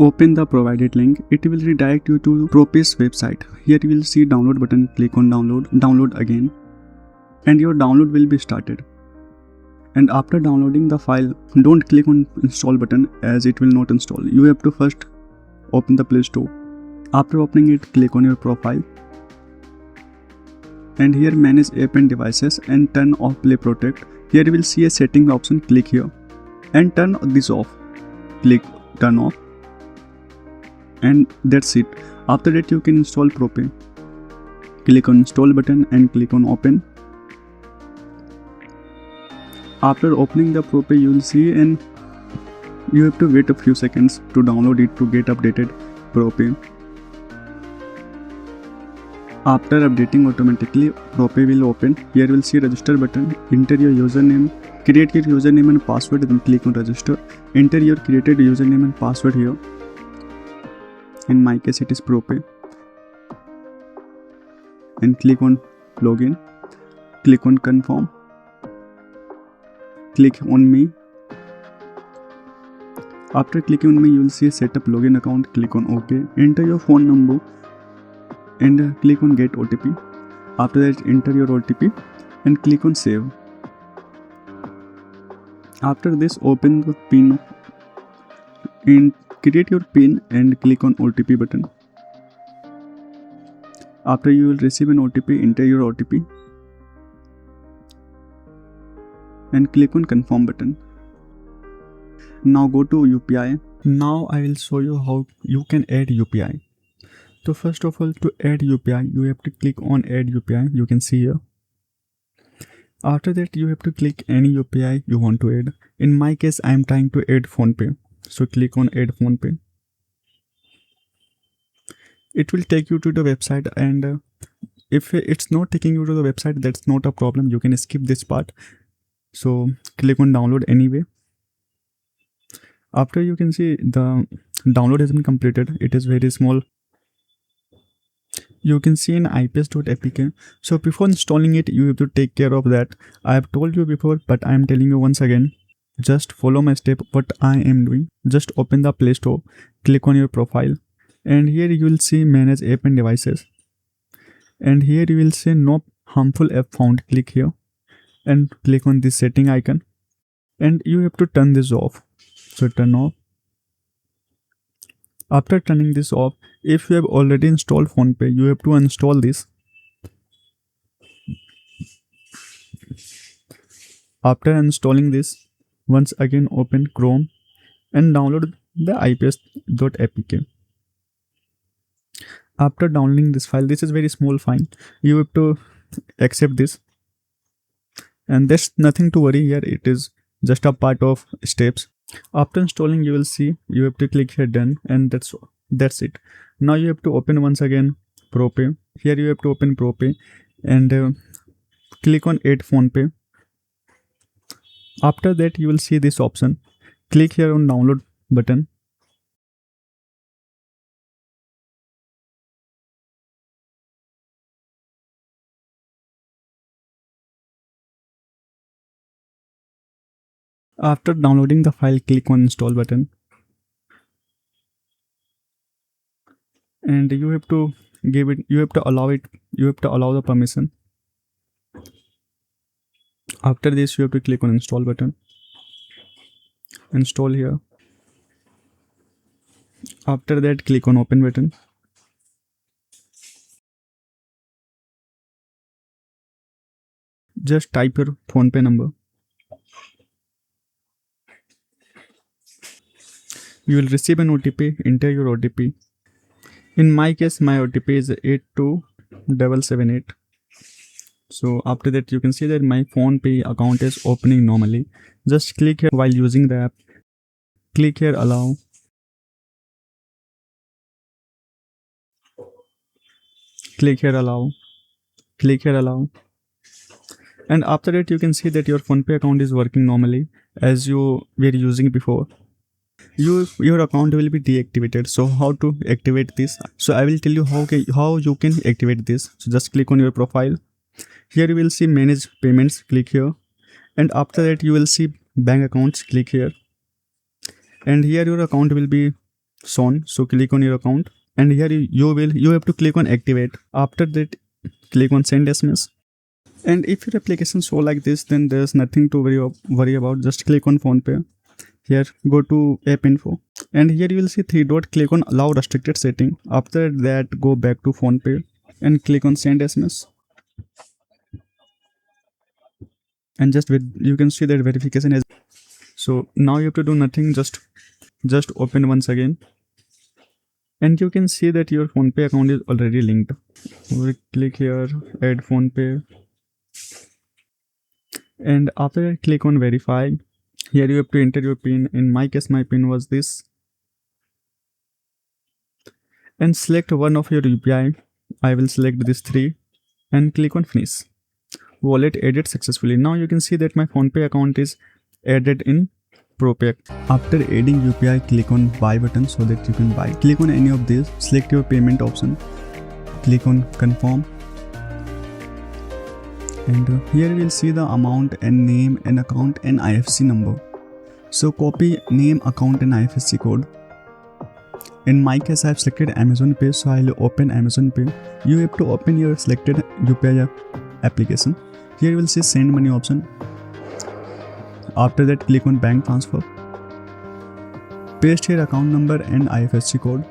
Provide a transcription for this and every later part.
Open the provided link. It will redirect you to ProPay's website. Here you will see download button. Click on download again, and your download will be started. And after downloading the file, don't click on install button as it will not install. You have to first open the Play Store. After opening it, click on your profile, and here manage app and devices and turn off Play Protect. Here you will see a setting option. Click here and turn this off. Click turn off, and that's it. After that you can install ProPay. Click on install button and click on open. After opening the ProPay, you will see, and you have to wait a few seconds to download it to get updated ProPay. After updating automatically, ProPay will open. Here you will see register button. Enter your username, create your username and password, then click on register. Enter your created username and password here. In my case it is ProPay. And click on login. Click on confirm. Click on me. After clicking on me, you will see setup login account. Click on OK. Enter your phone number and click on get OTP. After that, enter your OTP and click on save. After this, open the PIN and create your PIN and click on OTP button. After you will receive an OTP, enter your OTP and click on confirm button. Now go to UPI. Now I will show you how you can add UPI. So first of all, to add UPI, you have to click on add UPI. You can see here. After that, you have to click any UPI you want to add. In my case, I am trying to add PhonePe. So click on add PhonePe. It will take you to the website, and if it's not taking you to the website, that's not a problem. You can skip this part. So click on download anyway. After you can see the download has been completed. It is very small. You can see in ips.apk. So before installing it, you have to take care of that. I have told you before, but I am telling you once again. Just follow my step what I am doing. Just open the Play Store, click on your profile, and here you will see manage app and devices. And here you will see no harmful app found. Click here and click on this setting icon, and you have to turn this off. So turn off. After turning this off, if you have already installed PhonePe, you have to uninstall this. After installing this, once again open Chrome and download the ips.apk. After downloading this file, this is very small file. You have to accept this, and there's nothing to worry here. It is just a part of steps. After installing, you will see you have to click here done, and that's it. Now you have to open once again ProPay. Here you have to open ProPay and click on add PhonePe. After that, you will see this option. Click here on download button. After downloading the file, click on install button, and you have to allow the permission. After this, you have to click on install button, install here. After that, click on open button. Just type your PhonePe number. You will receive an OTP. Enter your OTP. In my case, my OTP is 82778. So after that, you can see that my PhonePe account is opening normally. Just click here while using the app. Click here allow. Click here allow. Click here allow. And after that, you can see that your PhonePe account is working normally as you were using before. Your account will be deactivated. So how to activate this? So I will tell you how you can activate this. So just click on your profile. Here you will see manage payments. Click here, and after that you will see bank accounts. Click here, and here your account will be shown. So click on your account, and here you have to click on activate. After that, click on send SMS. And if your application show like this, then there's nothing to worry about. Just click on PhonePe. Here, go to app info, and here you will see three dot. Click on allow restricted setting. After that, go back to PhonePe and click on send SMS. And you can see that verification has. So now you have to do nothing. Just open once again, and you can see that your PhonePe account is already linked. We click here, add PhonePe, and after that, click on verify. Here you have to enter your PIN. In my case, my PIN was this. And select one of your UPI. I will select this three and click on finish. Wallet added successfully. Now you can see that my PhonePe account is added in ProPay. After adding UPI, click on buy button so that you can buy. Click on any of these. Select your payment option. Click on confirm. And here you will see the amount and name and account and IFSC number. So copy name, account and IFSC code. In my case, I have selected Amazon Pay, so I'll open Amazon Pay. You have to open your selected UPI application. Here you will see send money option. After that, click on bank transfer. Paste your account number and IFSC code.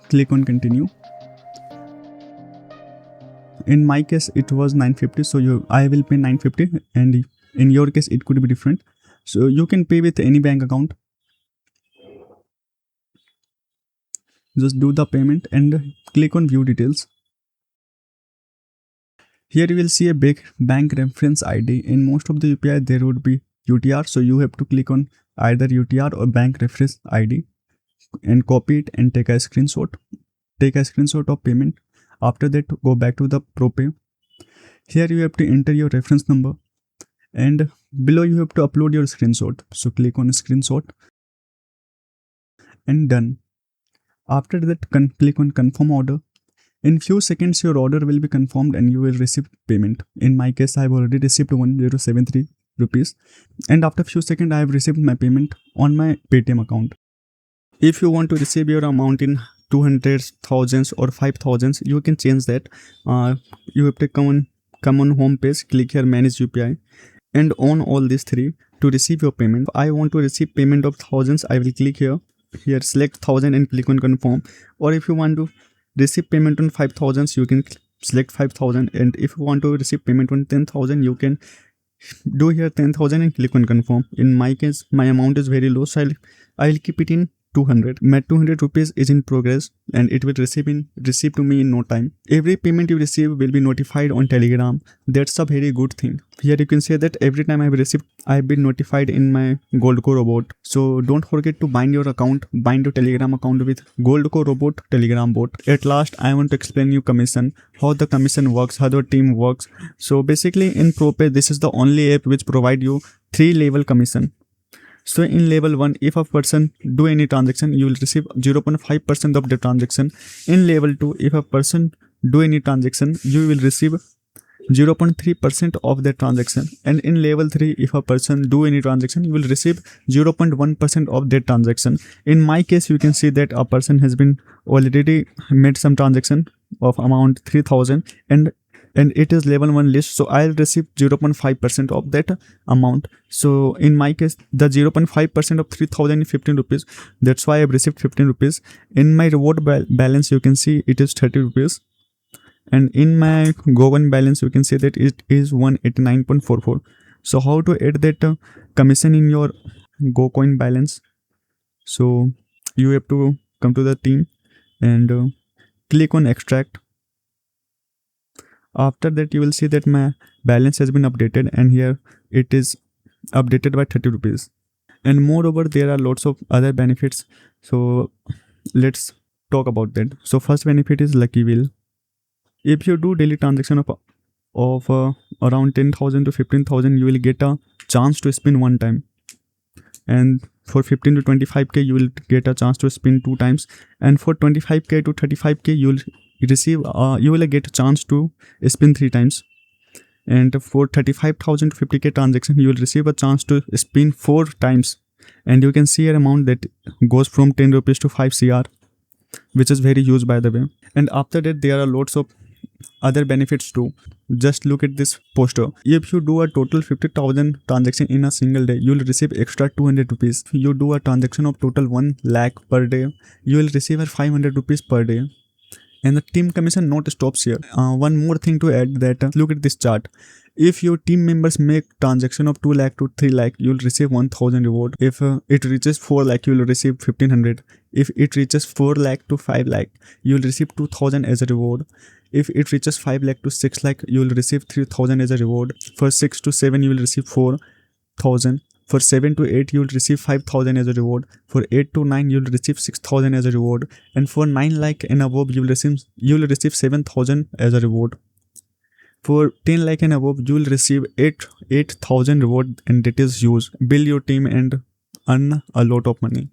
Click on continue. In my case, it was 950, so I will pay 950, and in your case, it could be different. So you can pay with any bank account. Just do the payment and click on view details. Here you will see a big bank reference ID. In most of the UPI, there would be UTR, so you have to click on either UTR or bank reference ID and copy it and take a screenshot. Take a screenshot of payment. After that, go back to the ProPay. Here you have to enter your reference number, and below you have to upload your screenshot. So click on screenshot and done. After that, click on confirm order. In few seconds, your order will be confirmed and you will receive payment. In my case, I have already received 1073 rupees, and after few seconds, I have received my payment on my Paytm account. If you want to receive your amount in 200s, thousands or 5,000s, you can change that. You have to come on home page, click here manage UPI, and on all these three to receive your payment. I want to receive payment of thousands. I will click here select 1000 and click on confirm. Or if you want to receive payment on 5,000s, you can select 5,000, and if you want to receive payment on 10,000, you can do here 10,000 and click on confirm. In my case, my amount is very low, so I'll keep it in 200. My 200 rupees is in progress and it will receive to me in no time. Every payment you receive will be notified on Telegram. That's a very good thing. Here you can say that every time I've received, I've been notified in my Goldco robot. So don't forget to bind your Telegram account with Goldco robot Telegram bot. At last, I want to explain you commission, how the commission works, how the team works. So basically in ProPay, this is the only app which provide you 3-level commission. So in level 1, if a person do any transaction, you will receive 0.5% of the transaction. In level 2, if a person do any transaction, you will receive 0.3% of the transaction. And in level 3, if a person do any transaction, you will receive 0.1% of that transaction. In my case, you can see that a person has been already made some transaction of amount 3,000 and it is level 1 list, so I'll receive 0.5% of that amount. So in my case, the 0.5% of 3,000 is 15 rupees. That's why I've received 15 rupees. In my reward balance, you can see it is 30 rupees. And in my Go1 balance, you can see that it is 189.44. So how to add that commission in your GoCoin balance? So you have to come to the team and click on extract. After that, you will see that my balance has been updated, and here it is updated by 30 rupees. And moreover, there are lots of other benefits. So let's talk about that. So first benefit is Lucky Wheel. If you do daily transaction of around 10,000 to 15,000, you will get a chance to spin one time. And for 15 to 25k, you will get a chance to spin 2 times. And for 25k to 35k, you will get a chance to spin 3 times. And for 35,000 to 50k transaction, you will receive a chance to spin 4 times, and you can see an amount that goes from 10 rupees to 5 cr, which is very huge, by the way. And after that, there are lots of other benefits too. Just look at this poster. If you do a total 50,000 transaction in a single day, you will receive extra 200 rupees. If you do a transaction of total 1 lakh per day, you will receive a 500 rupees per day. And the team commission not stops here. One more thing to add, that look at this chart. If your team members make transaction of 2 lakh to 3 lakh, you will receive 1000 reward. If it reaches 4 lakh, you will receive 1500. If it reaches 4 lakh to 5 lakh, you will receive 2000 as a reward. If it reaches 5 lakh to 6 lakh, you will receive 3000 as a reward. For 6 to 7, you will receive 4000. For 7 to 8, you will receive 5,000 as a reward. For 8 to 9, you will receive 6,000 as a reward. And for 9 lakh and above, you will receive 7,000 as a reward. For 10 lakh and above, you will receive 8,000 reward, and that is huge. Build your team and earn a lot of money.